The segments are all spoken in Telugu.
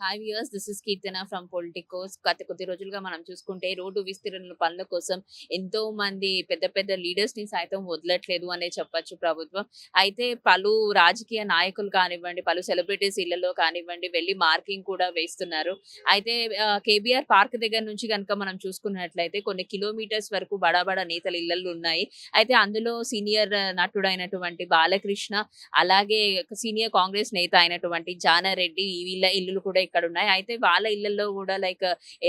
Hi viewers, this is Keerthana from Politicos. గత కొద్ది రోజులుగా మనం చూసుకుంటే రోడ్డు విస్తీర్ణల పనుల కోసం ఎంతో మంది పెద్ద పెద్ద లీడర్స్ ని సైతం వదలట్లేదు అనే చెప్పొచ్చు ప్రభుత్వం. అయితే పలు రాజకీయ నాయకులు కానివ్వండి, పలు సెలబ్రిటీస్ ఇళ్లలో కానివ్వండి వెళ్ళి మార్కింగ్ కూడా వేస్తున్నారు. అయితే కేబీఆర్ పార్క్ దగ్గర నుంచి కనుక మనం చూసుకున్నట్లయితే కొన్ని కిలోమీటర్స్ వరకు బడా బడా నేతల ఇళ్లలు ఉన్నాయి. అయితే అందులో సీనియర్ నటుడైనటువంటి బాలకృష్ణ, అలాగే సీనియర్ కాంగ్రెస్ నేత అయినటువంటి జానారెడ్డి వీళ్ళ ఇల్లులు కూడా ఇక్కడ ఉన్నాయి. అయితే వాళ్ళ ఇళ్లలో కూడా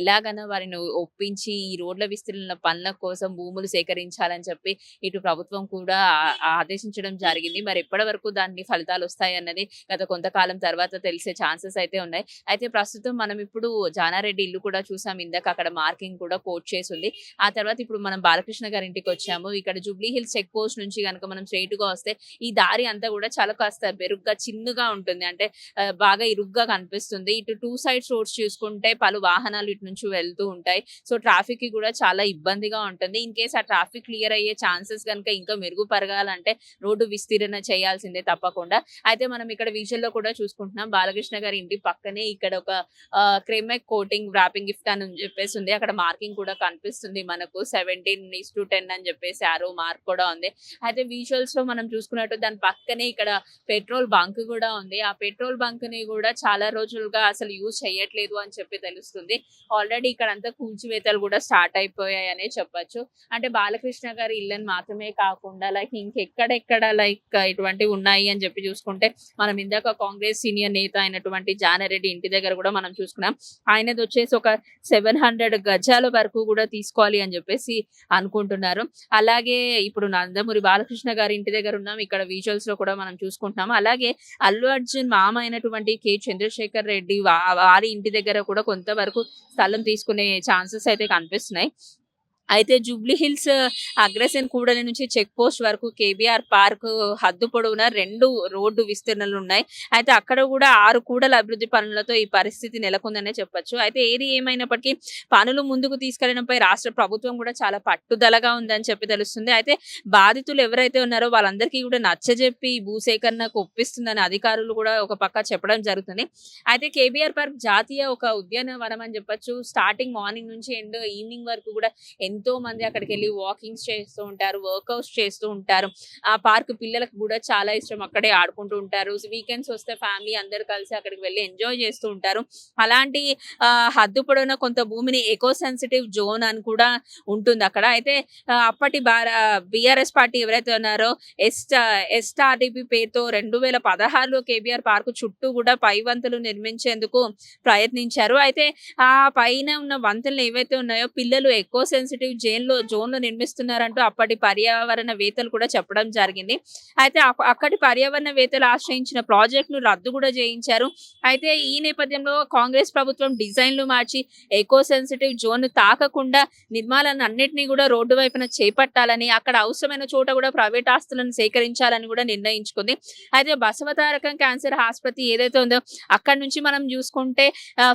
ఎలాగైనా వారిని ఒప్పించి ఈ రోడ్ల విస్తరణ పనుల కోసం భూములు సేకరించాలని చెప్పి ఇటు ప్రభుత్వం కూడా ఆదేశించడం జరిగింది. మరి ఎప్పటి వరకు దాన్ని ఫలితాలు వస్తాయన్నది గత కొంతకాలం తర్వాత తెలిసే ఛాన్సెస్ అయితే ఉన్నాయి. అయితే ప్రస్తుతం మనం ఇప్పుడు జానారెడ్డి ఇల్లు కూడా చూసాం. ఇందాక అక్కడ మార్కింగ్ కూడా కోట్ చేసి ఉంది. ఆ తర్వాత ఇప్పుడు మనం బాలకృష్ణ గారి ఇంటికి వచ్చాము. ఇక్కడ జూబ్లీ హిల్స్ చెక్ పోస్ట్ నుంచి గనుక మనం స్ట్రెయిట్ గా వస్తే ఈ దారి అంతా కూడా చాలా కాస్త బెరుగ్గా చిన్నగా ఉంటుంది. అంటే బాగా ఇరుగ్గా కనిపిస్తుంది. ఇటు టూ సైడ్స్ రోడ్స్ చూసుకుంటే పలు వాహనాలు ఇటు నుంచి వెళ్తూ ఉంటాయి. సో ట్రాఫిక్ కి కూడా చాలా ఇబ్బందిగా ఉంటుంది. ఇన్ కేస్ ఆ ట్రాఫిక్ క్లియర్ అయ్యే ఛాన్సెస్ కనుక ఇంకా మెరుగుపరగాలంటే రోడ్డు విస్తీరణ చేయాల్సిందే తప్పకుండా. అయితే మనం ఇక్కడ విజువల్ లో కూడా చూసుకుంటున్నాం. బాలకృష్ణ గారి ఇంటి పక్కనే ఇక్కడ ఒక క్రెమెక్ కోటింగ్ వ్రాపింగ్ గిఫ్ట్ అని చెప్పేసి ఉంది. అక్కడ మార్కింగ్ కూడా కనిపిస్తుంది మనకు 17:10 అని చెప్పేసి ఆరో మార్క్ కూడా ఉంది. అయితే విజువల్స్ లో మనం చూసుకున్నట్టు దాని పక్కనే ఇక్కడ పెట్రోల్ బంక్ కూడా ఉంది. ఆ పెట్రోల్ బంక్ ని కూడా చాలా రోజులుగా అసలు యూజ్ చేయట్లేదు అని చెప్పి తెలుస్తుంది. ఆల్రెడీ ఇక్కడ అంతా కూల్చివేతలు కూడా స్టార్ట్ అయిపోయాయి అనే చెప్పొచ్చు. అంటే బాలకృష్ణ గారి ఇళ్ళని మాత్రమే కాకుండా ఇంకెక్కడెక్కడ ఇటువంటివి ఉన్నాయి అని చెప్పి చూసుకుంటే మనం ఇందాక కాంగ్రెస్ సీనియర్ నేత అయినటువంటి జానారెడ్డి ఇంటి దగ్గర కూడా మనం చూసుకున్నాం. ఆయనది వచ్చేసి ఒక 700 గజాల వరకు కూడా తీసుకోవాలి అని చెప్పేసి అనుకుంటున్నారు. అలాగే ఇప్పుడు నందమూరి బాలకృష్ణ గారి ఇంటి దగ్గర ఉన్నాం. ఇక్కడ విజువల్స్ లో కూడా మనం చూసుకుంటున్నాం. అలాగే అల్లు అర్జున్ మామ అయినటువంటి కె చంద్రశేఖర్ రెడ్డి వారి ఇంటి దగ్గర కూడా కొంతవరకు స్థలం తీసుకునే ఛాన్సెస్ అయితే కనిపిస్తున్నాయి. అయితే జూబ్లీ హిల్స్ అగ్రసేన్ కూడలి నుంచి చెక్ పోస్ట్ వరకు కేబీఆర్ పార్క్ హద్దు పొడవునా 2 రోడ్డు విస్తీర్ణలు ఉన్నాయి. అయితే అక్కడ కూడా 6 కూడల అభివృద్ధి పనులతో ఈ పరిస్థితి నెలకొందనే చెప్పొచ్చు. అయితే ఏది ఏమైనప్పటికీ పనులు ముందుకు తీసుకెళ్లడంపై రాష్ట్ర ప్రభుత్వం కూడా చాలా పట్టుదలగా ఉందని చెప్పి తెలుస్తుంది. అయితే బాధితులు ఎవరైతే ఉన్నారో వాళ్ళందరికీ కూడా నచ్చజెప్పి భూసేకరణకు ఒప్పిస్తుందని అధికారులు కూడా ఒక పక్క చెప్పడం జరుగుతుంది. అయితే కేబీఆర్ పార్క్ జాతీయ ఒక ఉద్యానవనం అని చెప్పొచ్చు. స్టార్టింగ్ మార్నింగ్ నుంచి ఎండ్ ఈవినింగ్ వరకు కూడా ఎంతో మంది అక్కడికి వెళ్ళి వాకింగ్స్ చేస్తూ ఉంటారు, వర్కౌట్స్ చేస్తూ ఉంటారు. ఆ పార్క్ పిల్లలకు కూడా చాలా ఇష్టం. అక్కడే ఆడుకుంటూ ఉంటారు. వీకెండ్స్ వస్తే ఫ్యామిలీ అందరు కలిసి అక్కడికి వెళ్ళి ఎంజాయ్ చేస్తూ ఉంటారు. అలాంటి హద్దు పొడవున కొంత భూమిని ఎకో సెన్సిటివ్ జోన్ అని కూడా ఉంటుంది అక్కడ. అయితే అప్పటి బీఆర్ఎస్ పార్టీ ఎవరైతే ఉన్నారో ఎస్ఆర్డిపి పేరుతో 2016లో కేబీఆర్ పార్క్ చుట్టూ కూడా పై వంతులు నిర్మించేందుకు ప్రయత్నించారు. అయితే ఆ పైన ఉన్న వంతులు ఏవైతే ఉన్నాయో పిల్లలు ఎకో సెన్సిటివ్ జోన్లో నిర్మిస్తున్నారంటూ అప్పటి పర్యావరణ వేత్తలు కూడా చెప్పడం జరిగింది. అయితే అక్కడి పర్యావరణ వేత్తలు ఆశ్రయించిన ప్రాజెక్ట్ ను రద్దు కూడా చేయించారు. అయితే ఈ నేపథ్యంలో కాంగ్రెస్ ప్రభుత్వం డిజైన్లు మార్చి ఎకో సెన్సిటివ్ జోన్ తాకకుండా నిర్మాణాలను అన్నింటినీ కూడా రోడ్డు వైపున చేపట్టాలని, అక్కడ అవసరమైన చోట కూడా ప్రైవేట్ ఆస్తులను సేకరించాలని కూడా నిర్ణయించుకుంది. అయితే బసవతారకం క్యాన్సర్ ఆసుపత్రి ఏదైతే ఉందో అక్కడ నుంచి మనం చూసుకుంటే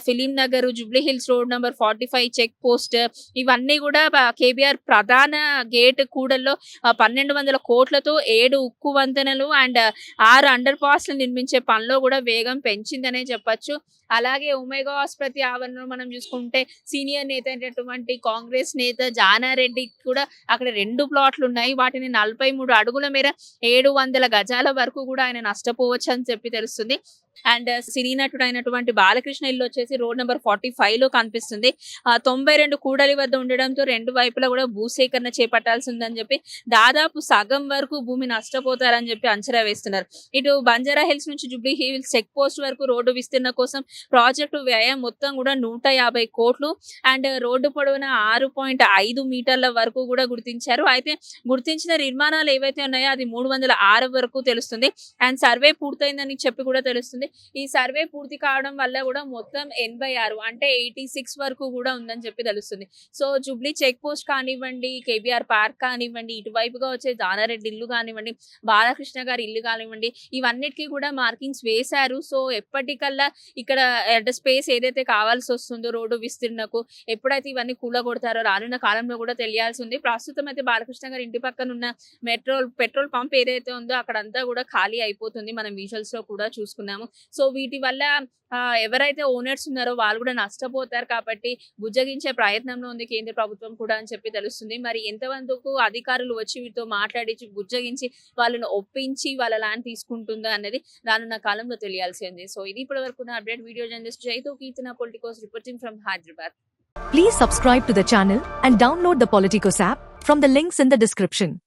Film Nagar, Jubilee Hills road number 45 check post ఇవన్నీ కూడా కేబీఆర్ ప్రధాన గేట్ కూడల్లో 1200 కోట్లతో 7 ఉక్కు వంతెనలు అండ్ 6 అండర్ పాస్లు నిర్మించే పనిలో కూడా వేగం పెంచిందనే చెప్పొచ్చు. అలాగే ఒమేగా ఆసుపత్రి ఆవరణలో మనం చూసుకుంటే సీనియర్ నేత అయినటువంటి కాంగ్రెస్ నేత జానారెడ్డి కూడా అక్కడ 2 ప్లాట్లు ఉన్నాయి. వాటిని 43 అడుగుల మేర 700 గజాల వరకు కూడా ఆయన నష్టపోవచ్చు అని చెప్పి తెలుస్తుంది. అండ్ సినీ నటుడు అయినటువంటి బాలకృష్ణ ఇల్లు వచ్చేసి రోడ్ నెంబర్ 45లో కనిపిస్తుంది. 92 కూడలి వద్ద ఉండడంతో 2 వైపులా కూడా భూసేకరణ చేపట్టాల్సి ఉందని చెప్పి దాదాపు సగం వరకు భూమి నష్టపోతారని చెప్పి అంచనా వేస్తున్నారు. ఇటు బంజారా హిల్స్ నుంచి జూబ్లీ హిల్స్ చెక్ పోస్ట్ వరకు రోడ్డు విస్తీర్ణ కోసం ప్రాజెక్టు వ్యయం మొత్తం కూడా 150 కోట్లు అండ్ రోడ్డు పొడవున 6.5 మీటర్ల వరకు కూడా గుర్తించారు. అయితే గుర్తించిన నిర్మాణాలు ఏవైతే ఉన్నాయో అది 306 వరకు తెలుస్తుంది. అండ్ సర్వే పూర్తయిందని చెప్పి కూడా తెలుస్తుంది. ఈ సర్వే పూర్తి కావడం వల్ల కూడా మొత్తం 86 అంటే 86 వరకు కూడా ఉందని చెప్పి తెలుస్తుంది. సో జూబ్లీ చెక్ పోస్ట్ కానివ్వండి, కేబీఆర్ పార్క్ కానివ్వండి, ఇటువైపుగా వచ్చే జానారెడ్డి ఇల్లు కానివ్వండి, బాలకృష్ణ గారి ఇల్లు కానివ్వండి, ఇవన్నిటికీ కూడా మార్కింగ్స్ వేశారు. సో ఎప్పటికల్లా ఇక్కడ స్పేస్ ఏదైతే కావాల్సి వస్తుందో రోడ్డు విస్తీర్ణకు ఎప్పుడైతే ఇవన్నీ కూలగొడతారో రానున్న కాలంలో కూడా తెలియాల్సి ఉంది. ప్రస్తుతం అయితే బాలకృష్ణ గారి ఇంటి పక్కన ఉన్న పెట్రోల్ పంప్ ఏదైతే ఉందో అక్కడంతా కూడా ఖాళీ అయిపోతుంది. మనం విజువల్స్ లో కూడా చూసుకున్నాము. సో వీటి వల్ల ఎవరైతే ఓనర్స్ ఉన్నారో వాళ్ళు కూడా నష్టపోతారు కాబట్టి బుజ్జగించే ప్రయత్నంలో ఉంది కేంద్ర ప్రభుత్వం కూడా అని చెప్పి తెలుస్తుంది. మరి ఎంతవరకు అధికారులు వచ్చి వీటితో మాట్లాడించి బుజ్జగించి వాళ్ళని ఒప్పించి వాళ్ళ ల్యాండ్ తీసుకుంటుందా అనేది రానున్న కాలంలో తెలియాల్సి ఉంది. సో ఇది ఇప్పటివరకు నా అప్డేట్. వీడియో జర్నలిస్ట్ జైతో Keerthana politicos reporting from Hyderabad. Please subscribe to the channel and download the Politicos app from the links in the description.